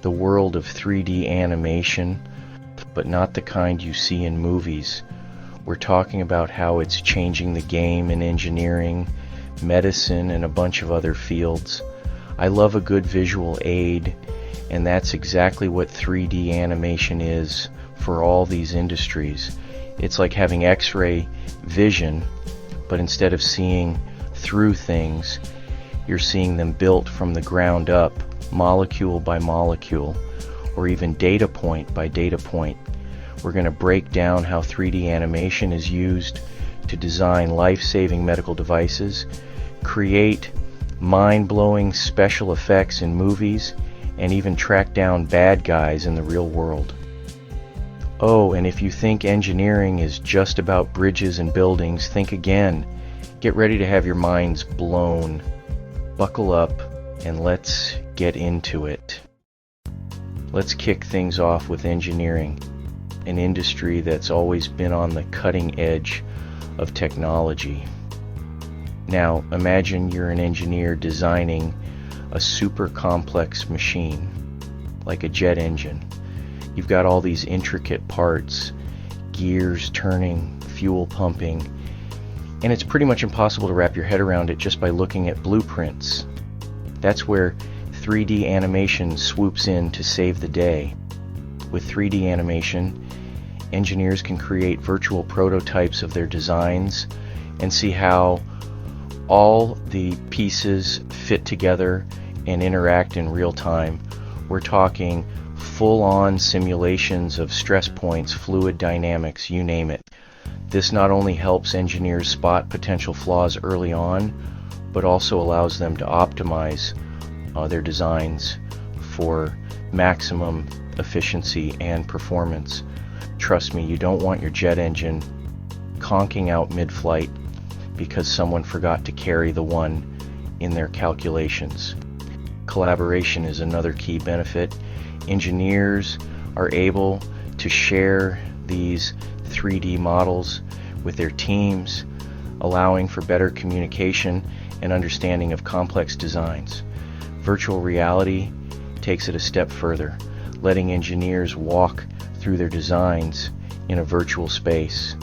the world of 3D animation, but not the kind you see in movies. We're talking about how it's changing the game in engineering, medicine, and a bunch of other fields. I love a good visual aid, and that's exactly what 3D animation is for all these industries. It's like having X-ray vision, but instead of seeing through things, you're seeing them built from the ground up, molecule by molecule, or even data point by data point. We're going to break down how 3D animation is used to design life-saving medical devices, create mind-blowing special effects in movies, and even track down bad guys in the real world. Oh, and if you think engineering is just about bridges and buildings, think again. Get ready to have your minds blown. Buckle up and let's get into it. Let's kick things off with engineering, an industry that's always been on the cutting edge of technology. Now, imagine you're an engineer designing a super complex machine, like a jet engine. You've got all these intricate parts, gears turning, fuel pumping, and it's pretty much impossible to wrap your head around it just by looking at blueprints. That's where 3D animation swoops in to save the day. With 3D animation, engineers can create virtual prototypes of their designs and see how all the pieces fit together and interact in real time. We're talking full-on simulations of stress points, fluid dynamics, you name it. This not only helps engineers spot potential flaws early on, but also allows them to optimize their designs for maximum efficiency and performance. Trust me, you don't want your jet engine conking out mid-flight because someone forgot to carry the one in their calculations. Collaboration is another key benefit. Engineers are able to share these 3D models with their teams, allowing for better communication and understanding of complex designs. Virtual reality takes it a step further, letting engineers walk through their designs in a virtual space.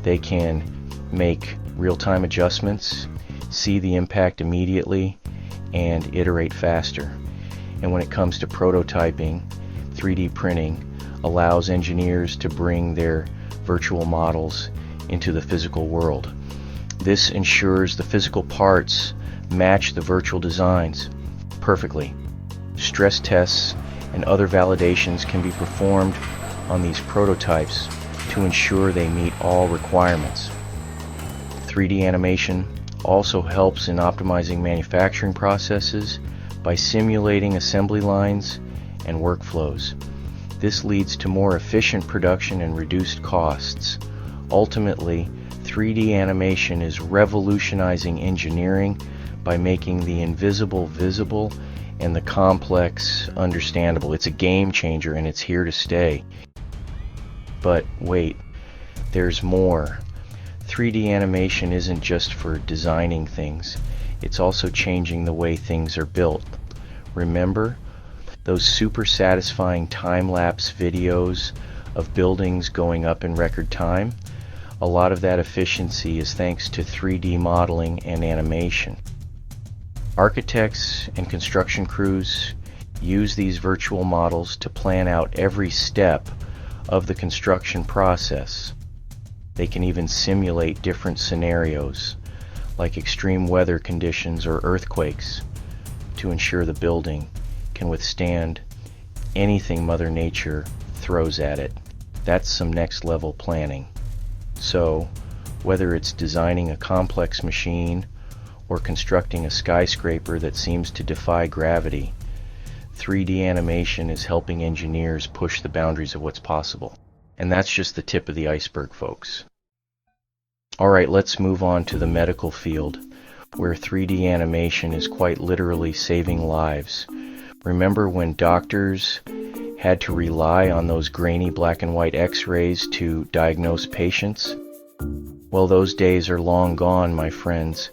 They can make real-time adjustments, see the impact immediately, and iterate faster. And when it comes to prototyping, 3D printing allows engineers to bring their virtual models into the physical world. This ensures the physical parts match the virtual designs perfectly. Stress tests and other validations can be performed on these prototypes to ensure they meet all requirements. 3D animation also helps in optimizing manufacturing processes by simulating assembly lines and workflows. This leads to more efficient production and reduced costs. Ultimately, 3D animation is revolutionizing engineering by making the invisible visible and the complex understandable. It's a game changer and it's here to stay. But wait, there's more. 3D animation isn't just for designing things, it's also changing the way things are built. Remember those super satisfying time-lapse videos of buildings going up in record time? A lot of that efficiency is thanks to 3D modeling and animation. Architects and construction crews use these virtual models to plan out every step of the construction process. They can even simulate different scenarios, like extreme weather conditions or earthquakes, to ensure the building can withstand anything Mother Nature throws at it. That's some next level planning. So, whether it's designing a complex machine or constructing a skyscraper that seems to defy gravity, 3D animation is helping engineers push the boundaries of what's possible. And that's just the tip of the iceberg, folks. Alright, let's move on to the medical field, where 3D animation is quite literally saving lives. Remember when doctors had to rely on those grainy black and white x-rays to diagnose patients? Well, those days are long gone, my friends.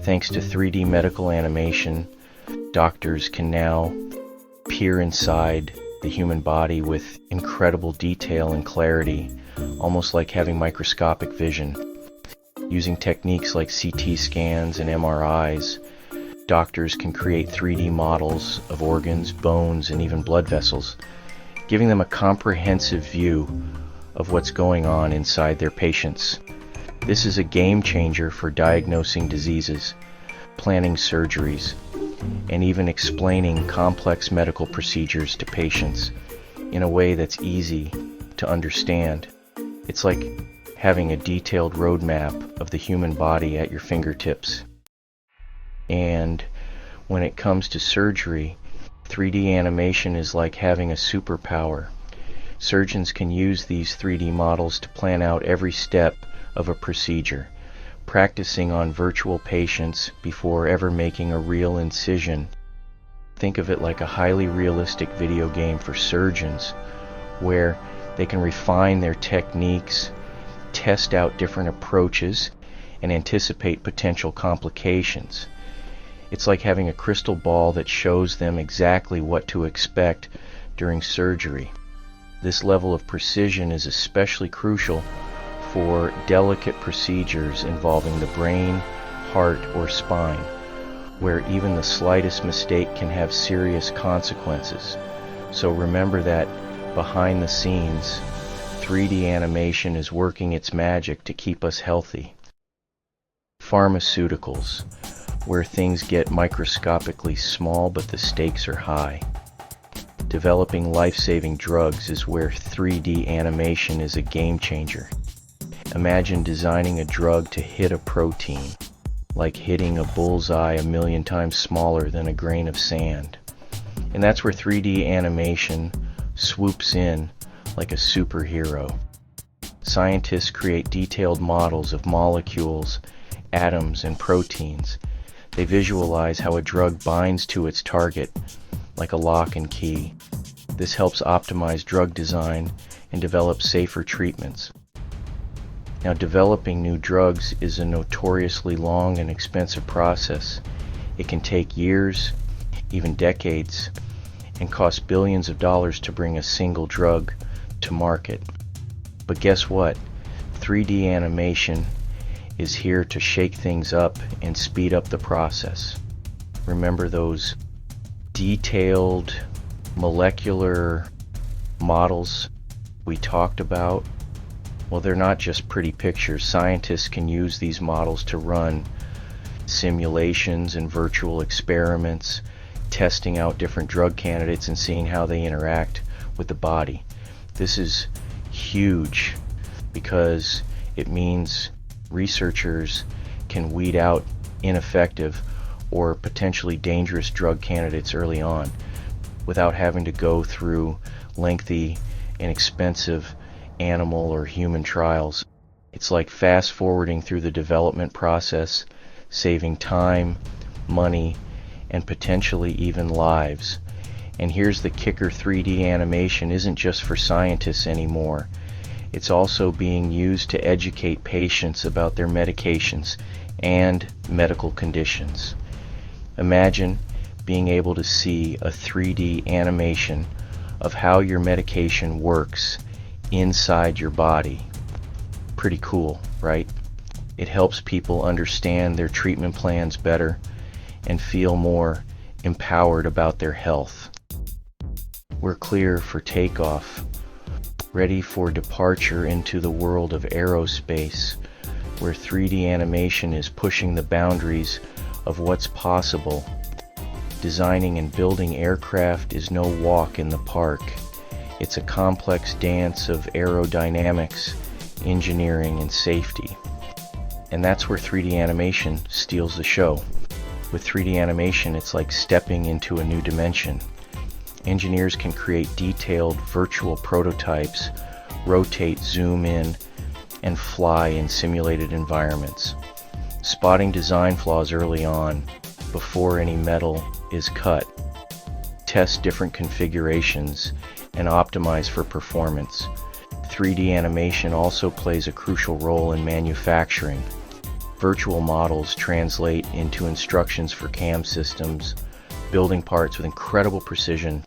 Thanks to 3D medical animation, doctors can now peer inside the human body with incredible detail and clarity, almost like having microscopic vision. Using techniques like CT scans and MRIs, doctors can create 3D models of organs, bones, and even blood vessels, giving them a comprehensive view of what's going on inside their patients. This is a game changer for diagnosing diseases, planning surgeries, and even explaining complex medical procedures to patients in a way that's easy to understand. It's like having a detailed roadmap of the human body at your fingertips. And when it comes to surgery, 3D animation is like having a superpower. Surgeons can use these 3D models to plan out every step of a procedure, practicing on virtual patients before ever making a real incision. Think of it like a highly realistic video game for surgeons, where they can refine their techniques, test out different approaches, and anticipate potential complications. It's like having a crystal ball that shows them exactly what to expect during surgery. This level of precision is especially crucial for delicate procedures involving the brain, heart, or spine, where even the slightest mistake can have serious consequences. So remember that behind the scenes, 3D animation is working its magic to keep us healthy. Pharmaceuticals, where things get microscopically small but the stakes are high. Developing life-saving drugs is where 3D animation is a game changer. Imagine designing a drug to hit a protein, like hitting a bullseye 1,000,000 times smaller than a grain of sand. And that's where 3D animation swoops in like a superhero. Scientists create detailed models of molecules, atoms, and proteins. They visualize how a drug binds to its target, like a lock and key. This helps optimize drug design and develop safer treatments. Now, developing new drugs is a notoriously long and expensive process. It can take years, even decades, and cost billions of dollars to bring a single drug to market. But guess what? 3D animation is here to shake things up and speed up the process. Remember those detailed molecular models we talked about? Well, they're not just pretty pictures. Scientists can use these models to run simulations and virtual experiments, testing out different drug candidates and seeing how they interact with the body. This is huge because it means researchers can weed out ineffective or potentially dangerous drug candidates early on without having to go through lengthy and expensive animal or human trials. It's like fast forwarding through the development process, saving time, money, and potentially even lives. And here's the kicker: 3D animation isn't just for scientists anymore. It's also being used to educate patients about their medications and medical conditions. Imagine being able to see a 3D animation of how your medication works inside your body. Pretty cool, right? It helps people understand their treatment plans better and feel more empowered about their health. We're clear for takeoff, ready for departure into the world of aerospace, where 3D animation is pushing the boundaries of what's possible. Designing and building aircraft is no walk in the park. It's a complex dance of aerodynamics, engineering, and safety. And that's where 3D animation steals the show. With 3D animation, it's like stepping into a new dimension. Engineers can create detailed virtual prototypes, rotate, zoom in, and fly in simulated environments. Spotting design flaws early on, before any metal is cut. Test different configurations and optimize for performance. 3D animation also plays a crucial role in manufacturing. Virtual models translate into instructions for CAM systems, building parts with incredible precision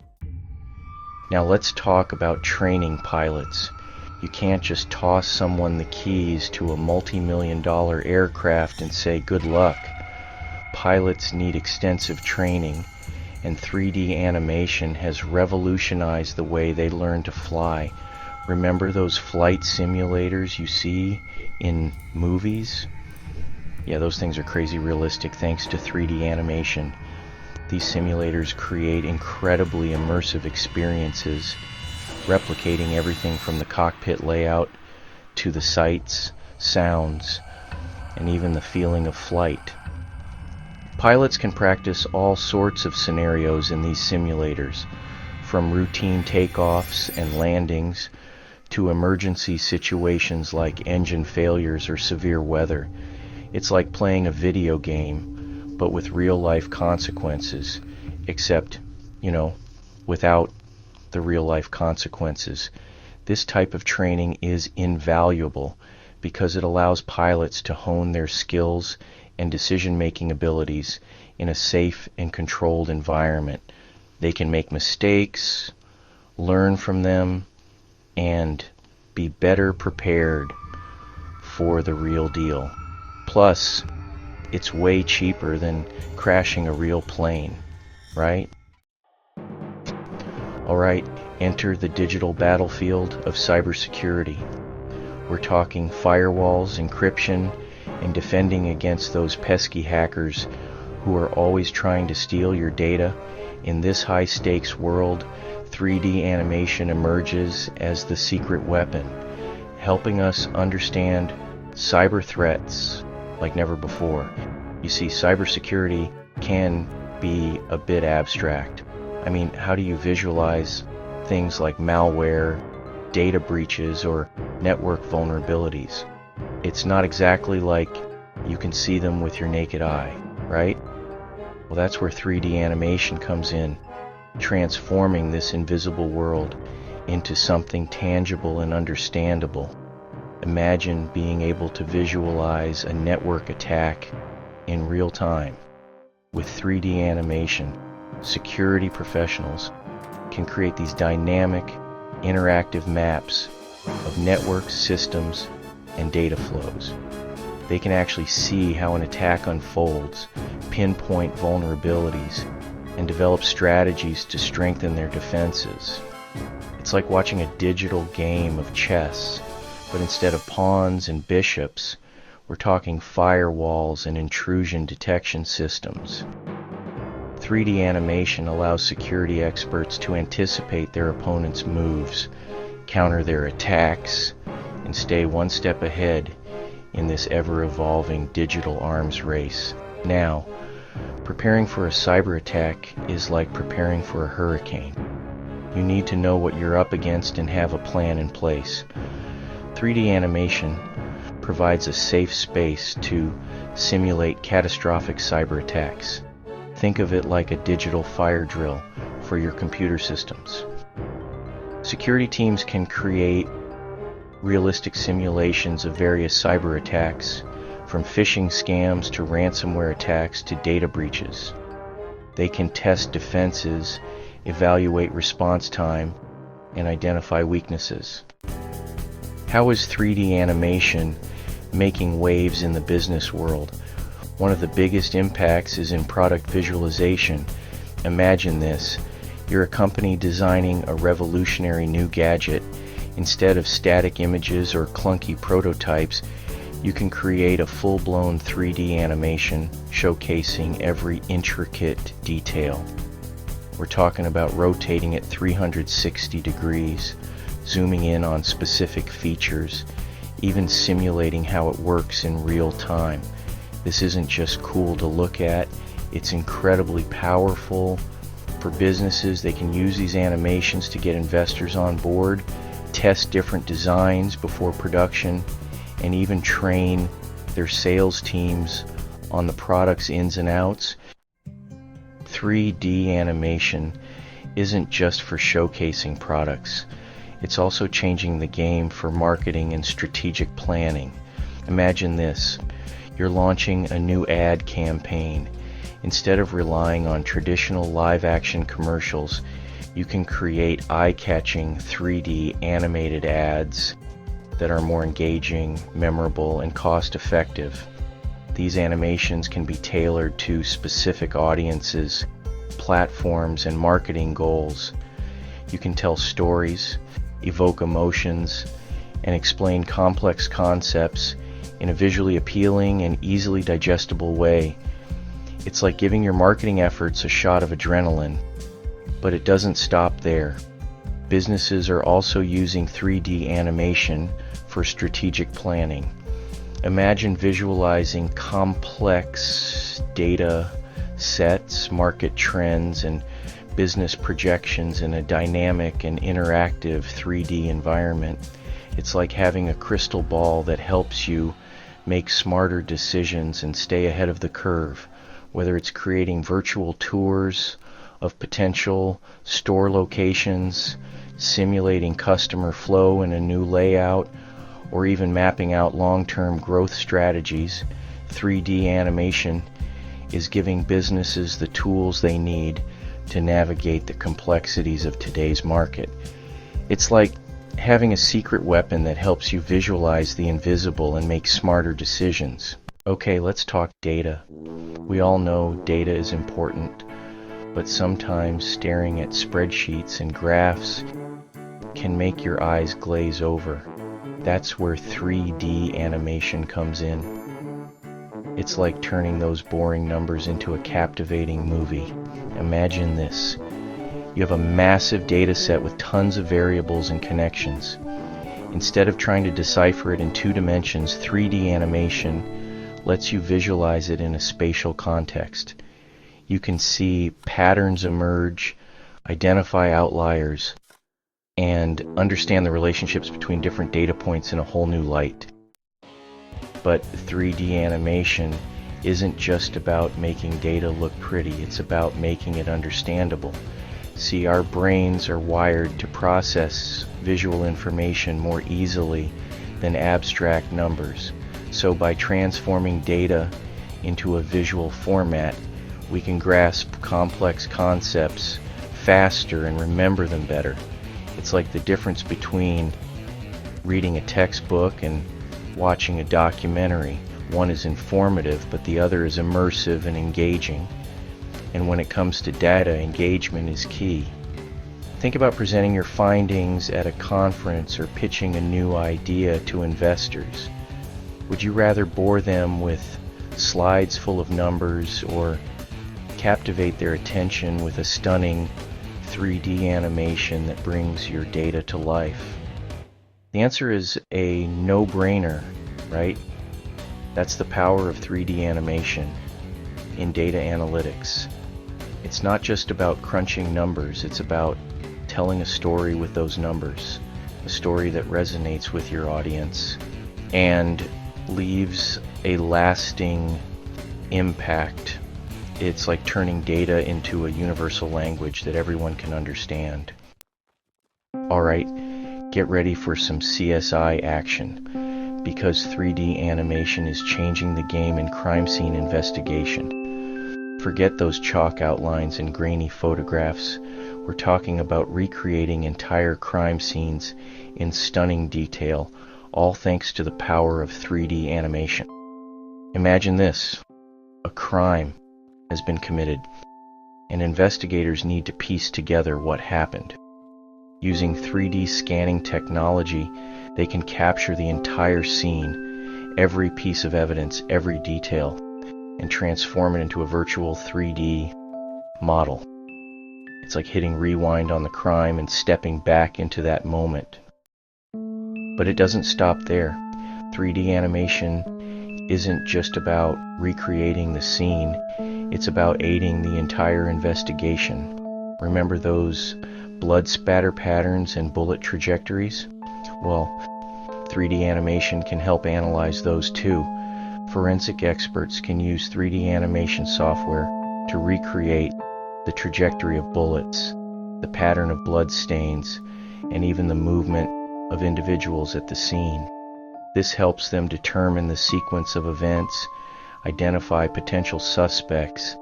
Now let's talk about training pilots. You can't just toss someone the keys to a multi-million-dollar aircraft and say good luck. Pilots need extensive training, and 3D animation has revolutionized the way they learn to fly. Remember those flight simulators you see in movies? Yeah, those things are crazy realistic thanks to 3D animation. These simulators create incredibly immersive experiences, replicating everything from the cockpit layout to the sights, sounds, and even the feeling of flight. Pilots can practice all sorts of scenarios in these simulators, from routine takeoffs and landings to emergency situations like engine failures or severe weather. It's like playing a video game, but with real-life consequences, except, without the real-life consequences. This type of training is invaluable because it allows pilots to hone their skills and decision-making abilities in a safe and controlled environment. They can make mistakes, learn from them, and be better prepared for the real deal. Plus, it's way cheaper than crashing a real plane, right? Alright, enter the digital battlefield of cybersecurity. We're talking firewalls, encryption, and defending against those pesky hackers who are always trying to steal your data. In this high-stakes world, 3D animation emerges as the secret weapon, helping us understand cyber threats like never before. You see, cybersecurity can be a bit abstract. I mean, how do you visualize things like malware, data breaches, or network vulnerabilities? It's not exactly like you can see them with your naked eye, right? Well, that's where 3D animation comes in, transforming this invisible world into something tangible and understandable. Imagine being able to visualize a network attack in real time. With 3D animation, security professionals can create these dynamic, interactive maps of networks, systems, and data flows. They can actually see how an attack unfolds, pinpoint vulnerabilities, and develop strategies to strengthen their defenses. It's like watching a digital game of chess, but instead of pawns and bishops, we're talking firewalls and intrusion detection systems. 3D animation allows security experts to anticipate their opponent's moves, counter their attacks, and stay one step ahead in this ever-evolving digital arms race. Now, preparing for a cyber attack is like preparing for a hurricane. You need to know what you're up against and have a plan in place. 3D animation provides a safe space to simulate catastrophic cyber attacks. Think of it like a digital fire drill for your computer systems. Security teams can create realistic simulations of various cyber attacks, from phishing scams to ransomware attacks to data breaches. They can test defenses, evaluate response time, and identify weaknesses. How is 3D animation making waves in the business world? One of the biggest impacts is in product visualization. Imagine this. You're a company designing a revolutionary new gadget. Instead of static images or clunky prototypes, you can create a full-blown 3D animation showcasing every intricate detail. We're talking about rotating at 360 degrees, zooming in on specific features, even simulating how it works in real time. This isn't just cool to look at, it's incredibly powerful. For businesses, they can use these animations to get investors on board, test different designs before production, and even train their sales teams on the product's ins and outs. 3D animation isn't just for showcasing products. It's also changing the game for marketing and strategic planning. Imagine this. You're launching a new ad campaign. Instead of relying on traditional live-action commercials, You can create eye-catching 3D animated ads that are more engaging, memorable, and cost-effective. These animations can be tailored to specific audiences, platforms, and marketing goals. You can tell stories, evoke emotions, and explain complex concepts in a visually appealing and easily digestible way. It's like giving your marketing efforts a shot of adrenaline. But it doesn't stop there. Businesses are also using 3D animation for strategic planning. Imagine visualizing complex data sets, market trends, and business projections in a dynamic and interactive 3D environment. It's like having a crystal ball that helps you make smarter decisions and stay ahead of the curve, whether it's creating virtual tours of potential store locations, simulating customer flow in a new layout, or even mapping out long-term growth strategies. 3D animation is giving businesses the tools they need to navigate the complexities of today's market. It's like having a secret weapon that helps you visualize the invisible and make smarter decisions. Okay, let's talk data. We all know data is important, but sometimes staring at spreadsheets and graphs can make your eyes glaze over. That's where 3D animation comes in. It's like turning those boring numbers into a captivating movie. Imagine this. You have a massive data set with tons of variables and connections. Instead of trying to decipher it in 2 dimensions, 3D animation lets you visualize it in a spatial context. You can see patterns emerge, identify outliers, and understand the relationships between different data points in a whole new light. But 3D animation isn't just about making data look pretty, it's about making it understandable. See, our brains are wired to process visual information more easily than abstract numbers. So by transforming data into a visual format, we can grasp complex concepts faster and remember them better. It's like the difference between reading a textbook and watching a documentary. One is informative, but the other is immersive and engaging. And when it comes to data, engagement is key. Think about presenting your findings at a conference or pitching a new idea to investors. Would you rather bore them with slides full of numbers or captivate their attention with a stunning 3D animation that brings your data to life? The answer is a no-brainer, right? That's the power of 3D animation in data analytics. It's not just about crunching numbers, it's about telling a story with those numbers, a story that resonates with your audience and leaves a lasting impact. It's like turning data into a universal language that everyone can understand. Alright, get ready for some CSI action, because 3D animation is changing the game in crime scene investigation. Forget those chalk outlines and grainy photographs. We're talking about recreating entire crime scenes in stunning detail, all thanks to the power of 3D animation. Imagine this. A crime has been committed, and investigators need to piece together what happened. Using 3D scanning technology, they can capture the entire scene, every piece of evidence, every detail, and transform it into a virtual 3D model. It's like hitting rewind on the crime and stepping back into that moment. But it doesn't stop there. 3D animation isn't just about recreating the scene, it's about aiding the entire investigation. Remember those blood spatter patterns and bullet trajectories? Well, 3D animation can help analyze those too. Forensic experts can use 3D animation software to recreate the trajectory of bullets, the pattern of blood stains, and even the movement of individuals at the scene. This helps them determine the sequence of events, identify potential suspects,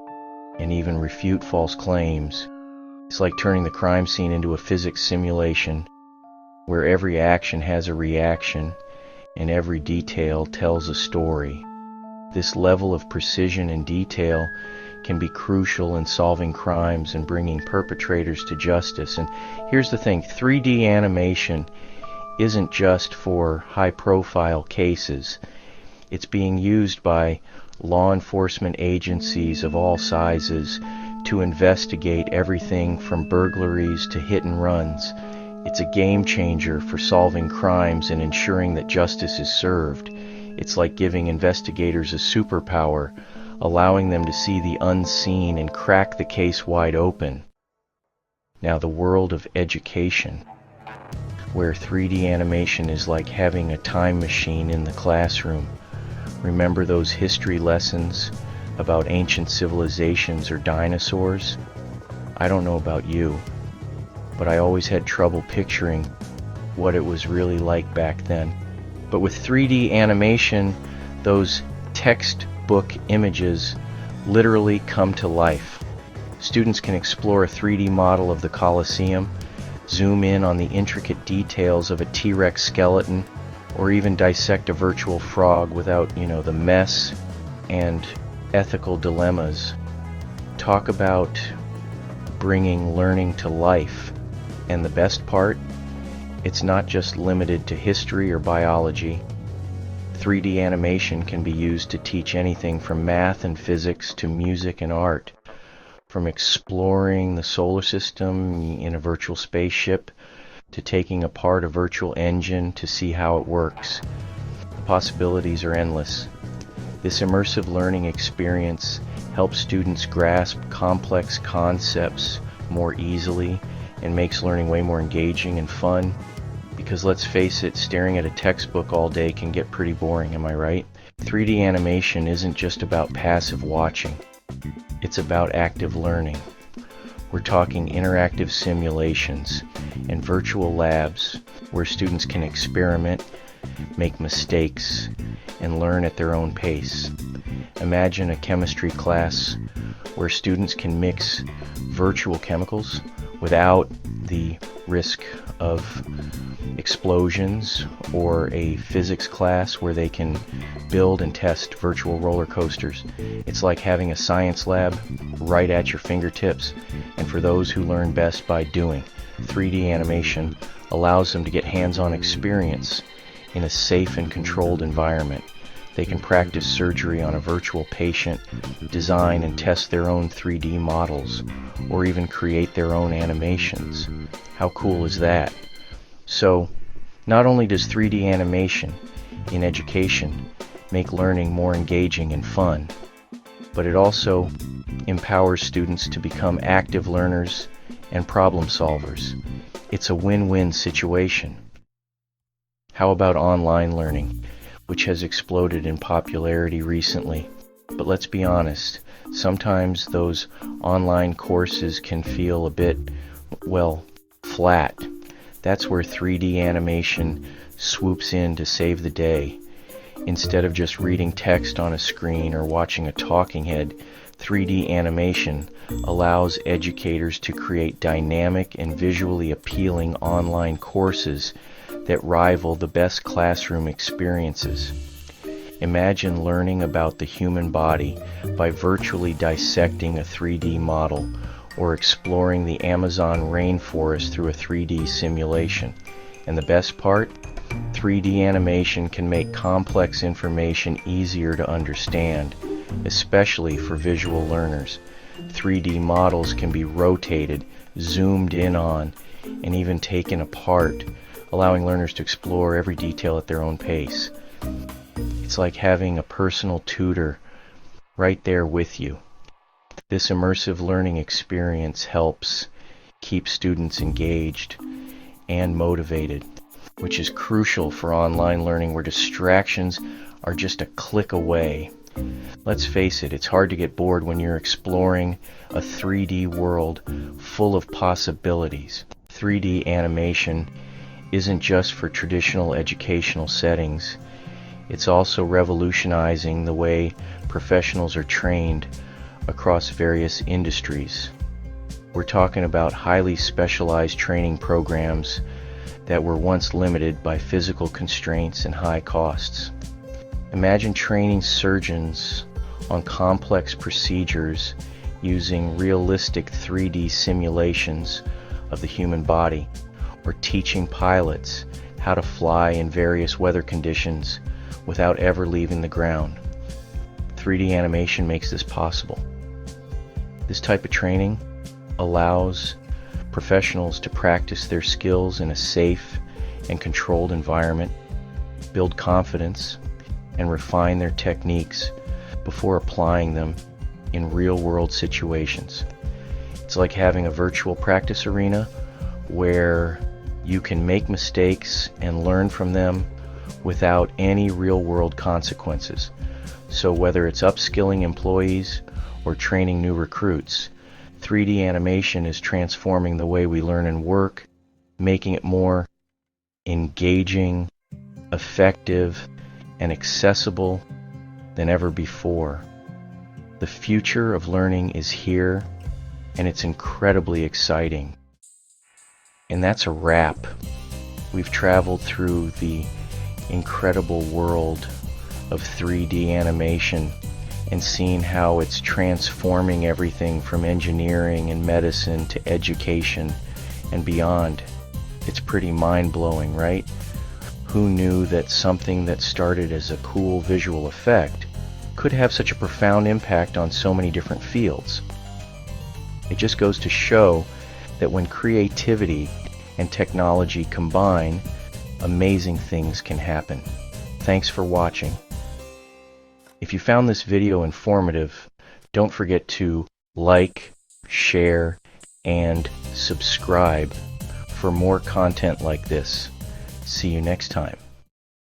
and even refute false claims. It's like turning the crime scene into a physics simulation where every action has a reaction and every detail tells a story. This level of precision and detail can be crucial in solving crimes and bringing perpetrators to justice. And here's the thing, 3D animation isn't just for high-profile cases. It's being used by law enforcement agencies of all sizes to investigate everything from burglaries to hit and runs. It's a game changer for solving crimes and ensuring that justice is served. It's like giving investigators a superpower, allowing them to see the unseen and crack the case wide open. Now, the world of education, where 3D animation is like having a time machine in the classroom. Remember those history lessons about ancient civilizations or dinosaurs? I don't know about you, but I always had trouble picturing what it was really like back then. But with 3D animation, those textbook images literally come to life. Students can explore a 3D model of the Colosseum, zoom in on the intricate details of a T-Rex skeleton, or even dissect a virtual frog without, the mess and ethical dilemmas. Talk about bringing learning to life. And the best part, it's not just limited to history or biology. 3D animation can be used to teach anything from math and physics to music and art. From exploring the solar system in a virtual spaceship to taking apart a virtual engine to see how it works. The possibilities are endless. This immersive learning experience helps students grasp complex concepts more easily and makes learning way more engaging and fun. Because let's face it, staring at a textbook all day can get pretty boring, am I right? 3D animation isn't just about passive watching. It's about active learning. We're talking interactive simulations and virtual labs where students can experiment, make mistakes, and learn at their own pace. Imagine a chemistry class where students can mix virtual chemicals without the risk of explosions, or a physics class where they can build and test virtual roller coasters. It's like having a science lab right at your fingertips, and for those who learn best by doing, 3D animation allows them to get hands-on experience in a safe and controlled environment. They can practice surgery on a virtual patient, design and test their own 3D models, or even create their own animations. How cool is that? So, not only does 3D animation in education make learning more engaging and fun, but it also empowers students to become active learners and problem solvers. It's a win-win situation. How about online learning, which has exploded in popularity recently? But let's be honest, sometimes those online courses can feel a bit, flat. That's where 3D animation swoops in to save the day. Instead of just reading text on a screen or watching a talking head, 3D animation allows educators to create dynamic and visually appealing online courses that rival the best classroom experiences. Imagine learning about the human body by virtually dissecting a 3D model, or exploring the Amazon rainforest through a 3D simulation. And the best part? 3D animation can make complex information easier to understand, especially for visual learners. 3D models can be rotated, zoomed in on, and even taken apart, allowing learners to explore every detail at their own pace. It's like having a personal tutor right there with you. This immersive learning experience helps keep students engaged and motivated, which is crucial for online learning where distractions are just a click away. Let's face it, it's hard to get bored when you're exploring a 3D world full of possibilities. 3D animation isn't just for traditional educational settings. It's also revolutionizing the way professionals are trained across various industries. We're talking about highly specialized training programs that were once limited by physical constraints and high costs. Imagine training surgeons on complex procedures using realistic 3D simulations of the human body, or teaching pilots how to fly in various weather conditions without ever leaving the ground. 3D animation makes this possible. This type of training allows professionals to practice their skills in a safe and controlled environment, build confidence, and refine their techniques before applying them in real-world situations. It's like having a virtual practice arena where you can make mistakes and learn from them without any real-world consequences. So whether it's upskilling employees or training new recruits, 3D animation is transforming the way we learn and work, making it more engaging, effective, and accessible than ever before. The future of learning is here, and it's incredibly exciting. And that's a wrap. We've traveled through the incredible world of 3D animation and seen how it's transforming everything from engineering and medicine to education and beyond. It's pretty mind-blowing, right? Who knew that something that started as a cool visual effect could have such a profound impact on so many different fields? It just goes to show that when creativity and technology combine, amazing things can happen. Thanks for watching. If you found this video informative, don't forget to like, share, and subscribe for more content like this. See you next time.